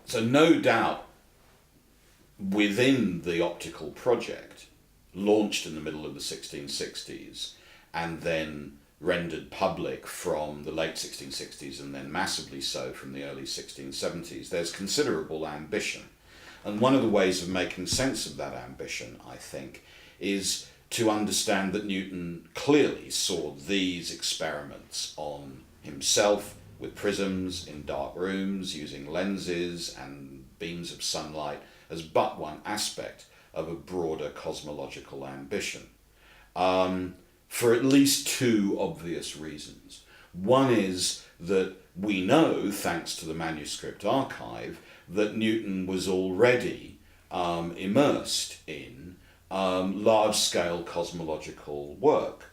So no doubt within the optical project, launched in the middle of the 1660s and then rendered public from the late 1660s and then massively so from the early 1670s, there's considerable ambition. And one of the ways of making sense of that ambition, I think, is to understand that Newton clearly saw these experiments on himself with prisms in dark rooms, using lenses and beams of sunlight, as but one aspect of a broader cosmological ambition, for at least two obvious reasons. One is that we know, thanks to the manuscript archive, that Newton was already immersed in large-scale cosmological work,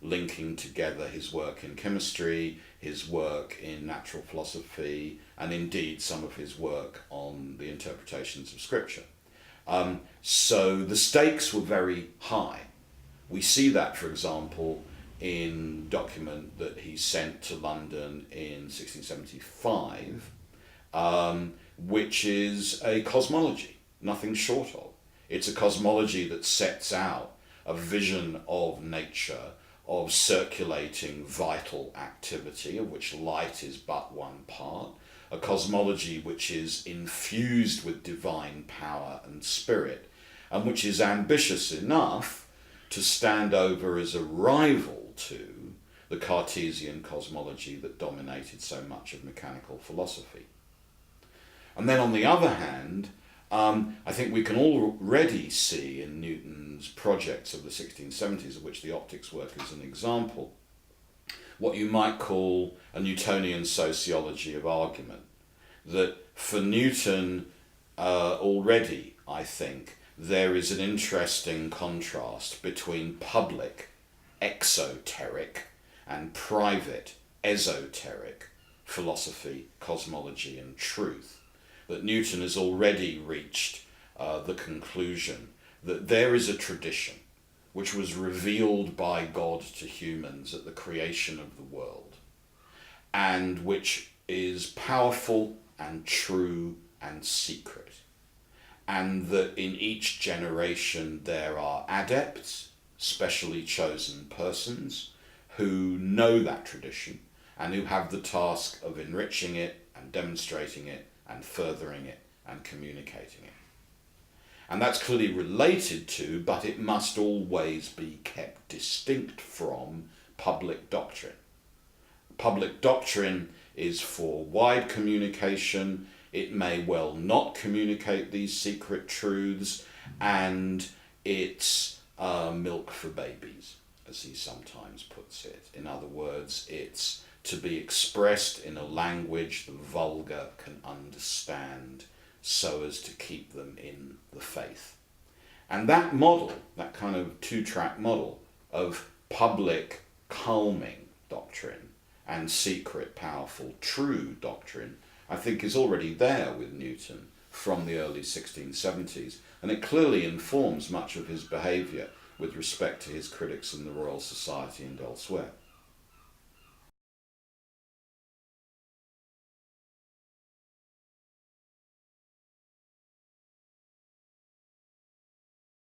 linking together his work in chemistry, his work in natural philosophy, and indeed some of his work on the interpretations of Scripture. So the stakes were very high. We see that, for example, in a document that he sent to London in 1675, which is a cosmology, nothing short of. It's a cosmology that sets out a vision of nature, of circulating vital activity, of which light is but one part, a cosmology which is infused with divine power and spirit, and which is ambitious enough to stand over as a rival to the Cartesian cosmology that dominated so much of mechanical philosophy. And then on the other hand, I think we can already see in Newton's projects of the 1670s, of which the optics work is an example, what you might call a Newtonian sociology of argument. That for Newton already, I think, there is an interesting contrast between public, exoteric, and private, esoteric philosophy, cosmology, and truth. That Newton has already reached the conclusion that there is a tradition which was revealed by God to humans at the creation of the world, and which is powerful and true and secret, and that in each generation there are adepts, specially chosen persons, who know that tradition and who have the task of enriching it and demonstrating it and furthering it and communicating it. And that's clearly related to, but it must always be kept distinct from, public doctrine. Public doctrine is for wide communication. It may well not communicate these secret truths, and it's milk for babies, as he sometimes puts it. In other words, it's to be expressed in a language the vulgar can understand so as to keep them in the faith. And that model, that kind of two-track model of public calming doctrine and secret powerful true doctrine, I think is already there with Newton from the early 1670s, and it clearly informs much of his behaviour with respect to his critics in the Royal Society and elsewhere.